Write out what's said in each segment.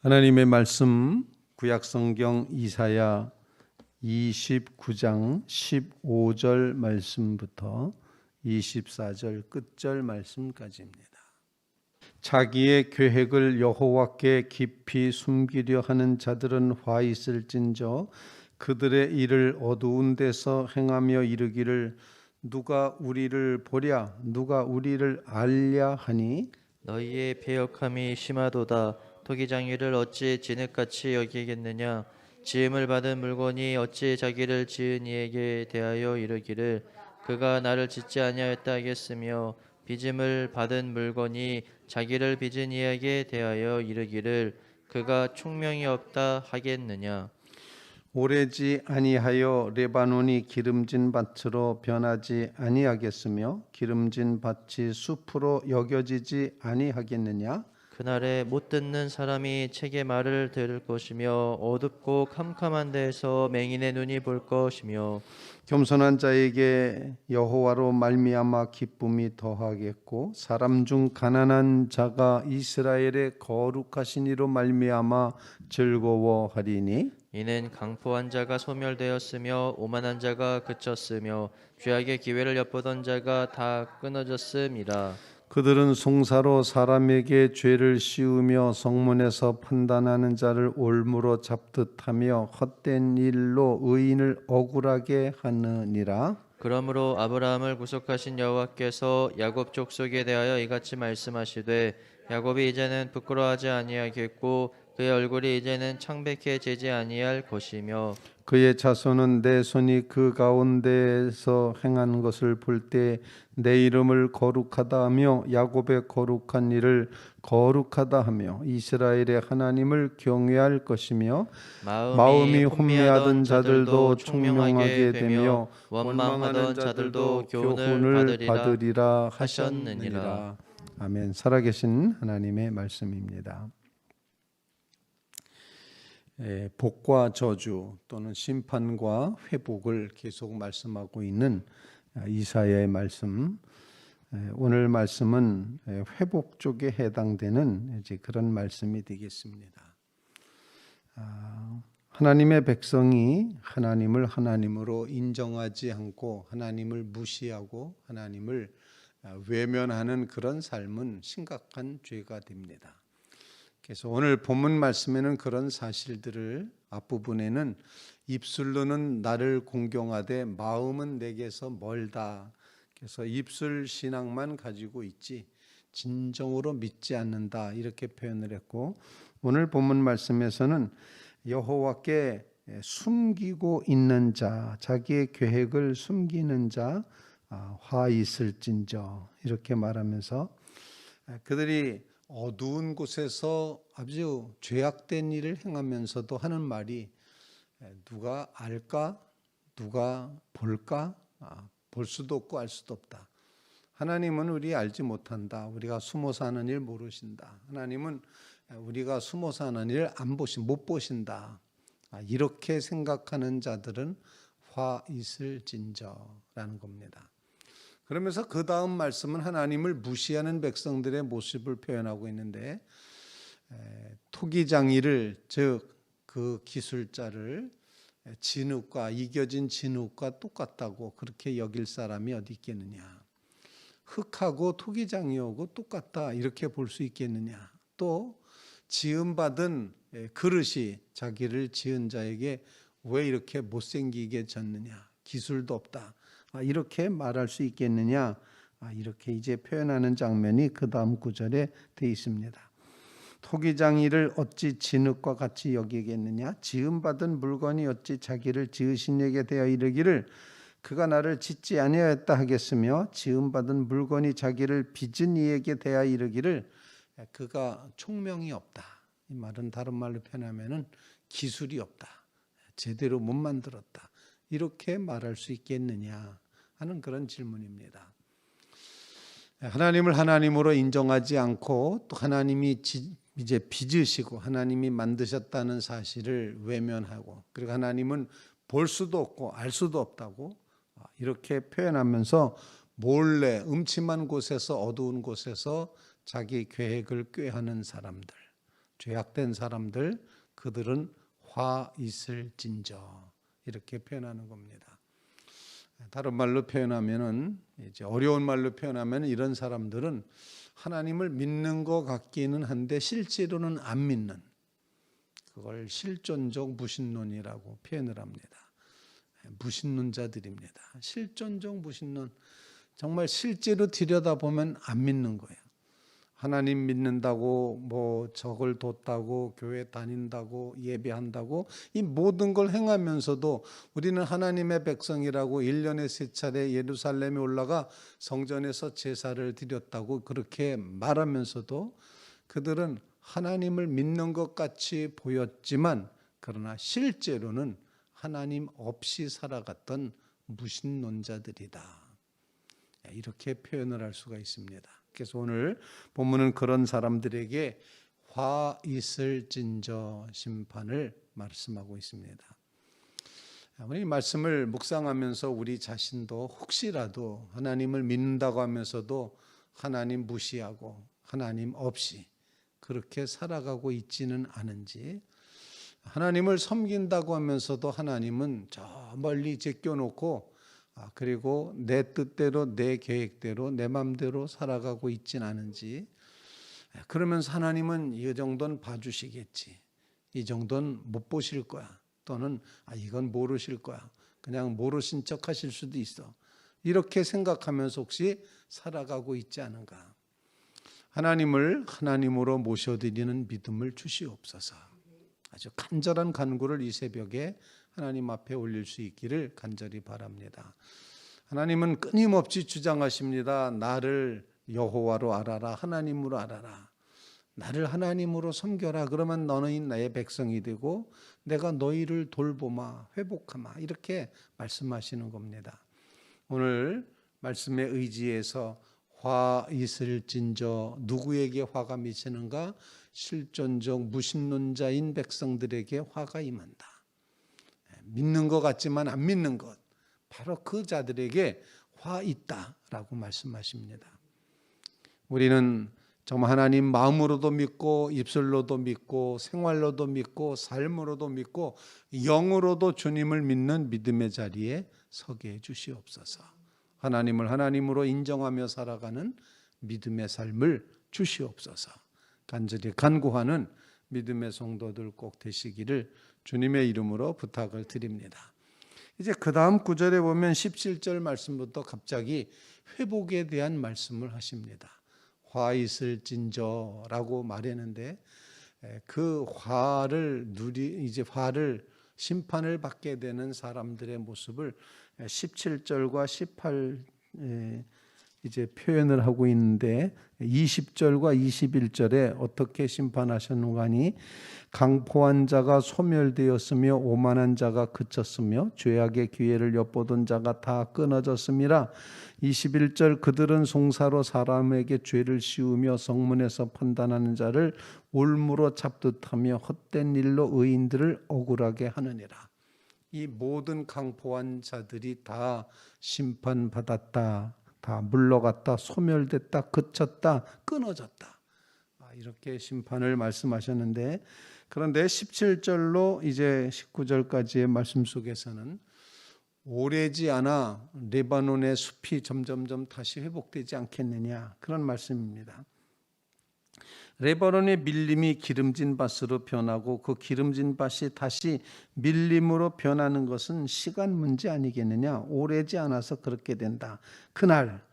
하나님의 말씀 구약성경 이사야 29장 15절 말씀부터 24절 끝절 말씀까지입니다. 자기의 계획을 여호와께 깊이 숨기려 하는 자들은 화 있을진저 그들의 일을 어두운 데서 행하며 이르기를 누가 우리를 보랴 누가 우리를 알랴 하니 너희의 배역함이 심하도다. 토기장이를 어찌 진흙같이 여기겠느냐. 지음을 받은 물건이 어찌 자기를 지은 이에게 대하여 이르기를 그가 나를 짓지 아니하였다 하겠으며 빚음을 받은 물건이 자기를 빚은 이에게 대하여 이르기를 그가 총명이 없다 하겠느냐. 오래지 아니하여 레바논이 기름진 밭으로 변하지 아니하겠으며 기름진 밭이 숲으로 여겨지지 아니하겠느냐. 그날에 못 듣는 사람이 책의 말을 들을 것이며 어둡고 캄캄한 데에서 맹인의 눈이 볼 것이며 겸손한 자에게 여호와로 말미암아 기쁨이 더하겠고 사람 중 가난한 자가 이스라엘의 거룩하신 이로 말미암아 즐거워하리니 이는 강포한 자가 소멸되었으며 오만한 자가 그쳤으며 죄악의 기회를 엿보던 자가 다 끊어졌음이라. 그들은 송사로 사람에게 죄를 씌우며 성문에서 판단하는 자를 올무로 잡듯하며 헛된 일로 의인을 억울하게 하느니라. 그러므로 아브라함을 구속하신 여호와께서 야곱 족속에 대하여 이같이 말씀하시되 야곱이 이제는 부끄러워하지 아니하겠고 그의 얼굴이 이제는 창백해지지 아니할 것이며 그의 자손은 내 손이 그 가운데에서 행한 것을 볼 때 내 이름을 거룩하다 하며 야곱의 거룩한 일을 거룩하다 하며 이스라엘의 하나님을 경외할 것이며 마음이 혼미하던 자들도 총명하게 되며 원망하는 자들도 교훈을 받으리라 하셨느니라. 아멘. 살아계신 하나님의 말씀입니다. 복과 저주 또는 심판과 회복을 계속 말씀하고 있는 이사야의 말씀. 오늘 말씀은 회복 쪽에 해당되는 이제 그런 말씀이 되겠습니다. 하나님의 백성이 하나님을 하나님으로 인정하지 않고 하나님을 무시하고 하나님을 외면하는 그런 삶은 심각한 죄가 됩니다. 그래서 오늘 본문 말씀에는 그런 사실들을 앞부분에는 입술로는 나를 공경하되 마음은 내게서 멀다. 그래서 입술 신앙만 가지고 있지 진정으로 믿지 않는다 이렇게 표현을 했고 오늘 본문 말씀에서는 여호와께 숨기고 있는 자, 자기의 계획을 숨기는 자, 화 있을진저 이렇게 말하면서 그들이 어두운 곳에서 아주 죄악된 일을 행하면서도 하는 말이 누가 알까? 누가 볼까? 볼 수도 없고 알 수도 없다. 하나님은 우리 알지 못한다. 우리가 숨어 사는 일 모르신다. 하나님은 우리가 숨어 사는 일 못 보신다. 이렇게 생각하는 자들은 화 있을진저라는 겁니다. 그러면서 그 다음 말씀은 하나님을 무시하는 백성들의 모습을 표현하고 있는데 토기장이를 즉 그 기술자를 진흙과 이겨진 진흙과 똑같다고 그렇게 여길 사람이 어디 있겠느냐. 흙하고 토기장이하고 똑같다 이렇게 볼 수 있겠느냐. 또 지음받은 그릇이 자기를 지은 자에게 왜 이렇게 못생기게 졌느냐. 기술도 없다. 이렇게 말할 수 있겠느냐. 이렇게 이제 표현하는 장면이 그 다음 구절에 되어 있습니다. 토기장이를 어찌 진흙과 같이 여기겠느냐. 지음받은 물건이 어찌 자기를 지으신 이에게 대하여 이르기를 그가 나를 짓지 아니하였다 하겠으며 지음받은 물건이 자기를 빚은 이에게 대하여 이르기를 그가 총명이 없다. 이 말은 다른 말로 표현하면은 기술이 없다. 제대로 못 만들었다. 이렇게 말할 수 있겠느냐 하는 그런 질문입니다. 하나님을 하나님으로 인정하지 않고 또 하나님이 이제 빚으시고 하나님이 만드셨다는 사실을 외면하고 그리고 하나님은 볼 수도 없고 알 수도 없다고 이렇게 표현하면서 몰래 음침한 곳에서 어두운 곳에서 자기 계획을 꾀하는 사람들 죄악된 사람들, 그들은 화 있을진저, 이렇게 표현하는 겁니다. 다른 말로 표현하면은, 이제 어려운 말로 표현하면, 이런 사람들은 하나님을 믿는 것 같기는 한데 실제로는 안 믿는, 그걸 실존적 무신론이라고 표현을 합니다. 무신론자들입니다. 실존적 무신론, 정말 실제로 들여다보면 안 믿는 거예요. 하나님 믿는다고, 뭐 적을 뒀다고, 교회 다닌다고, 예배한다고, 이 모든 걸 행하면서도 우리는 하나님의 백성이라고 1년에 3차례 예루살렘에 올라가 성전에서 제사를 드렸다고 그렇게 말하면서도 그들은 하나님을 믿는 것 같이 보였지만, 그러나 실제로는 하나님 없이 살아갔던 무신론자들이다, 이렇게 표현을 할 수가 있습니다. 그래서 오늘 본문은 그런 사람들에게 화 있을진저 심판을 말씀하고 있습니다. 우리 말씀을 묵상하면서 우리 자신도 혹시라도 하나님을 믿는다고 하면서도 하나님 무시하고 하나님 없이 그렇게 살아가고 있지는 않은지, 하나님을 섬긴다고 하면서도 하나님은 저 멀리 제껴놓고, 그리고 내 뜻대로, 내 계획대로, 내 마음대로 살아가고 있진 않은지, 그러면서 하나님은 이 정도는 봐주시겠지, 이 정도는 못 보실 거야, 또는 이건 모르실 거야, 그냥 모르신 척 하실 수도 있어, 이렇게 생각하면서 혹시 살아가고 있지 않은가. 하나님을 하나님으로 모셔드리는 믿음을 주시옵소서. 아주 간절한 간구를 이 새벽에 하나님 앞에 올릴 수 있기를 간절히 바랍니다. 하나님은 끊임없이 주장하십니다. 나를 여호와로 알아라, 하나님으로 알아라. 나를 하나님으로 섬겨라. 그러면 너는 나의 백성이 되고 내가 너희를 돌보마, 회복하마, 이렇게 말씀하시는 겁니다. 오늘 말씀에 의지해서 화 있을진저, 누구에게 화가 미치는가? 실존적 무신론자인 백성들에게 화가 임한다. 믿는 것 같지만 안 믿는 것, 바로 그 자들에게 화 있다라고 말씀하십니다. 우리는 정말 하나님 마음으로도 믿고 입술로도 믿고 생활로도 믿고 삶으로도 믿고 영으로도 주님을 믿는 믿음의 자리에 서게 해 주시옵소서. 하나님을 하나님으로 인정하며 살아가는 믿음의 삶을 주시옵소서. 간절히 간구하는 믿음의 성도들 꼭 되시기를 주님의 이름으로 부탁을 드립니다. 이제 그 다음 구절에 보면 17절 말씀부터 갑자기 회복에 대한 말씀을 하십니다. 화 있을진저라고 말했는데, 그 화를 이제 화를 심판을 받게 되는 사람들의 모습을 17절과 18 이제 표현을 하고 있는데, 20절과 21절에 어떻게 심판하셨는가 하니, 강포한 자가 소멸되었으며 오만한 자가 그쳤으며 죄악의 기회를 엿보던 자가 다 끊어졌음이라. 21절 그들은 송사로 사람에게 죄를 씌우며 성문에서 판단하는 자를 올무로 잡듯하며 헛된 일로 의인들을 억울하게 하느니라. 이 모든 강포한 자들이 다 심판받았다, 다 물러갔다, 소멸됐다, 그쳤다, 끊어졌다, 이렇게 심판을 말씀하셨는데, 그런데 17절로 이제 19절까지의 말씀 속에서는 오래지 않아 레바논의 숲이 점점점 다시 회복되지 않겠느냐, 그런 말씀입니다. 레바논의 밀림이 기름진 밭으로 변하고 그 기름진 밭이 다시 밀림으로 변하는 것은 시간 문제 아니겠느냐. 오래지 않아서 그렇게 된다. 그날,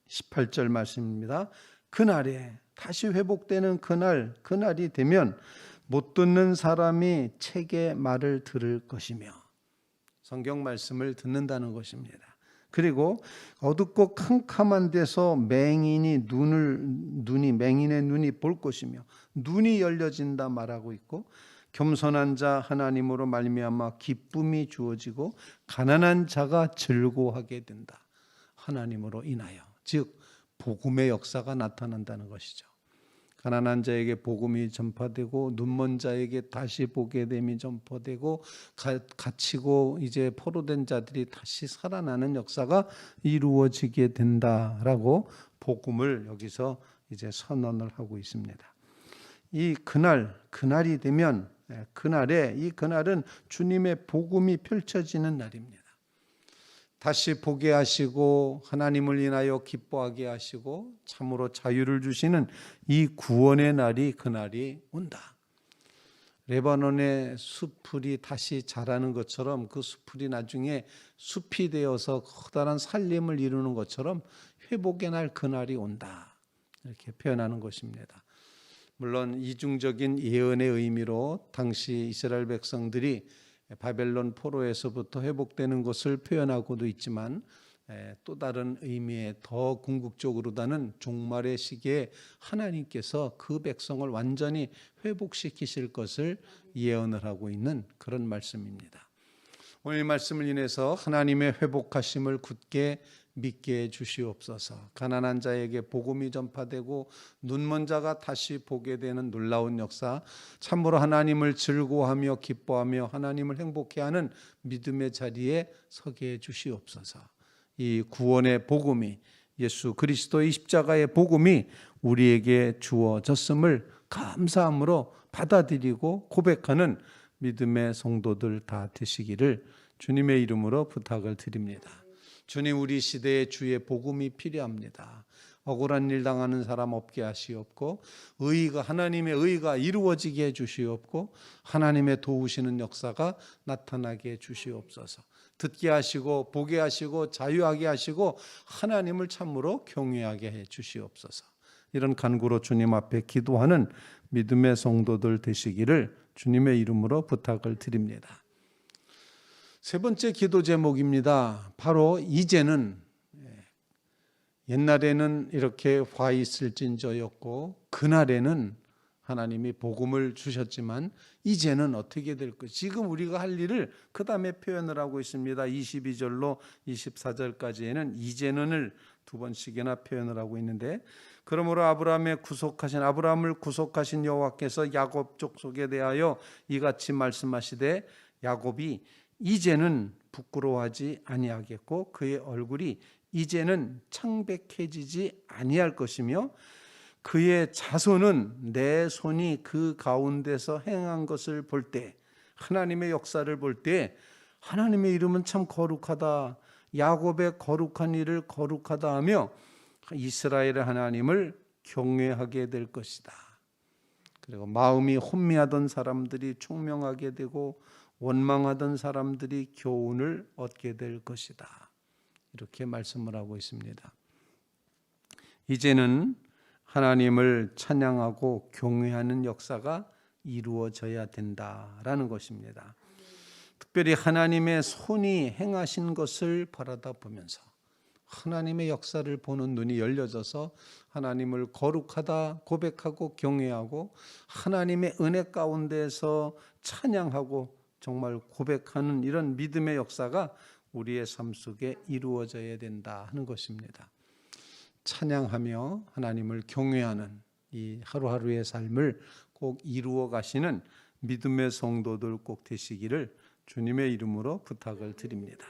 18절 말씀입니다. 그날에 다시 회복되는 그날이 되면 못 듣는 사람이 책의 말을 들을 것이며, 성경 말씀을 듣는다는 것입니다. 그리고 어둡고 캄캄한 데서 맹인의 눈이 볼 것이며 눈이 열려진다 말하고 있고, 겸손한 자 하나님으로 말미암아 기쁨이 주어지고 가난한 자가 즐거워하게 된다. 하나님으로 인하여, 즉 복음의 역사가 나타난다는 것이죠. 가난한 자에게 복음이 전파되고 눈먼 자에게 다시 보게 됨이 전파되고 갇히고 이제 포로된 자들이 다시 살아나는 역사가 이루어지게 된다라고 복음을 여기서 이제 선언을 하고 있습니다. 이 그날이 되면 그날은 주님의 복음이 펼쳐지는 날입니다. 다시 보게 하시고 하나님을 인하여 기뻐하게 하시고 참으로 자유를 주시는 이 구원의 날이 그날이 온다. 레바논의 수풀이 다시 자라는 것처럼 그 수풀이 나중에 숲이 되어서 커다란 살림을 이루는 것처럼 회복의 날 그날이 온다. 이렇게 표현하는 것입니다. 물론 이중적인 예언의 의미로 당시 이스라엘 백성들이 바벨론 포로에서부터 회복되는 것을 표현하고도 있지만 또 다른 의미의 더 궁극적으로다는 종말의 시기에 하나님께서 그 백성을 완전히 회복시키실 것을 예언을 하고 있는 그런 말씀입니다. 오늘 이 말씀을 인해서 하나님의 회복하심을 굳게 믿게 해 주시옵소서. 가난한 자에게 복음이 전파되고 눈먼 자가 다시 보게 되는 놀라운 역사, 참으로 하나님을 즐거워하며 기뻐하며 하나님을 행복해하는 믿음의 자리에 서게 해 주시옵소서. 이 구원의 복음이, 예수 그리스도의 십자가의 복음이 우리에게 주어졌음을 감사함으로 받아들이고 고백하는 믿음의 성도들 다 되시기를 주님의 이름으로 부탁을 드립니다. 주님, 우리 시대에 주의 복음이 필요합니다. 억울한 일 당하는 사람 없게 하시옵고 하나님의 의가 이루어지게 해주시옵고 하나님의 도우시는 역사가 나타나게 해주시옵소서. 듣게 하시고 보게 하시고 자유하게 하시고 하나님을 참으로 경외하게 해주시옵소서. 이런 간구로 주님 앞에 기도하는 믿음의 성도들 되시기를 주님의 이름으로 부탁을 드립니다. 세 번째 기도 제목입니다. 바로 이제는, 옛날에는 이렇게 화 있을진저였고 그날에는 하나님이 복음을 주셨지만 이제는 어떻게 될 것? 지금 우리가 할 일을 그 다음에 표현을 하고 있습니다. 22절로 24절까지에는 이제는을 두 번씩이나 표현을 하고 있는데, 그러므로 아브라함을 구속하신 여호와께서 야곱 족속에 대하여 이같이 말씀하시되 야곱이 이제는 부끄러워하지 아니하겠고 그의 얼굴이 이제는 창백해지지 아니할 것이며 그의 자손은 내 손이 그 가운데서 행한 것을 볼 때, 하나님의 역사를 볼 때 하나님의 이름은 참 거룩하다, 야곱의 거룩한 일을 거룩하다 하며 이스라엘의 하나님을 경외하게 될 것이다. 그리고 마음이 혼미하던 사람들이 총명하게 되고 원망하던 사람들이 교훈을 얻게 될 것이다. 이렇게 말씀을 하고 있습니다. 이제는 하나님을 찬양하고 경외하는 역사가 이루어져야 된다라는 것입니다. 특별히 하나님의 손이 행하신 것을 바라다 보면서 하나님의 역사를 보는 눈이 열려져서 하나님을 거룩하다 고백하고 경외하고 하나님의 은혜 가운데서 찬양하고 정말 고백하는 이런 믿음의 역사가 우리의 삶 속에 이루어져야 된다 하는 것입니다. 찬양하며 하나님을 경외하는 이 하루하루의 삶을 꼭 이루어 가시는 믿음의 성도들 꼭 되시기를 주님의 이름으로 부탁을 드립니다.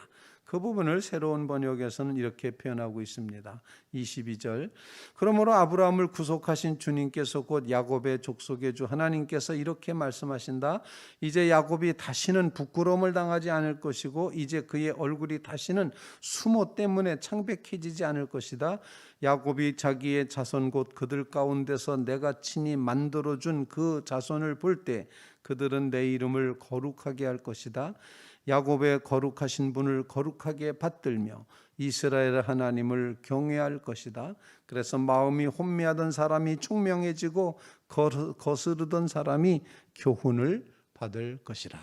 그 부분을 새로운 번역에서는 이렇게 표현하고 있습니다. 22절, 그러므로 아브라함을 구속하신 주님께서 곧 야곱의 족속의 주 하나님께서 이렇게 말씀하신다. 이제 야곱이 다시는 부끄러움을 당하지 않을 것이고 이제 그의 얼굴이 다시는 수모 때문에 창백해지지 않을 것이다. 야곱이 자기의 자손 곧 그들 가운데서 내가 친히 만들어준 그 자손을 볼 때 그들은 내 이름을 거룩하게 할 것이다. 야곱의 거룩하신 분을 거룩하게 받들며 이스라엘 하나님을 경외할 것이다. 그래서 마음이 혼미하던 사람이 총명해지고 거스르던 사람이 교훈을 받을 것이라.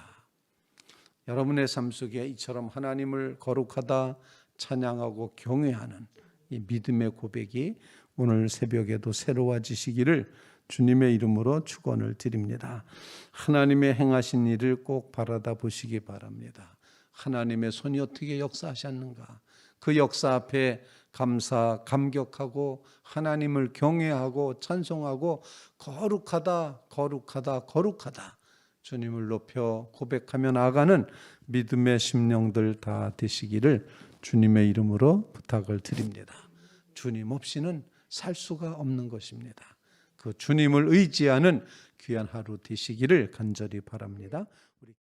여러분의 삶 속에 이처럼 하나님을 거룩하다 찬양하고 경외하는 이 믿음의 고백이 오늘 새벽에도 새로워지시기를 주님의 이름으로 축원을 드립니다. 하나님의 행하신 일을 꼭 바라다 보시기 바랍니다. 하나님의 손이 어떻게 역사하셨는가, 그 역사 앞에 감격하고 하나님을 경외하고 찬송하고 거룩하다 거룩하다 거룩하다 주님을 높여 고백하며 나아가는 믿음의 심령들 다 되시기를 주님의 이름으로 부탁을 드립니다. 주님 없이는 살 수가 없는 것입니다. 그 주님을 의지하는 귀한 하루 되시기를 간절히 바랍니다. 우리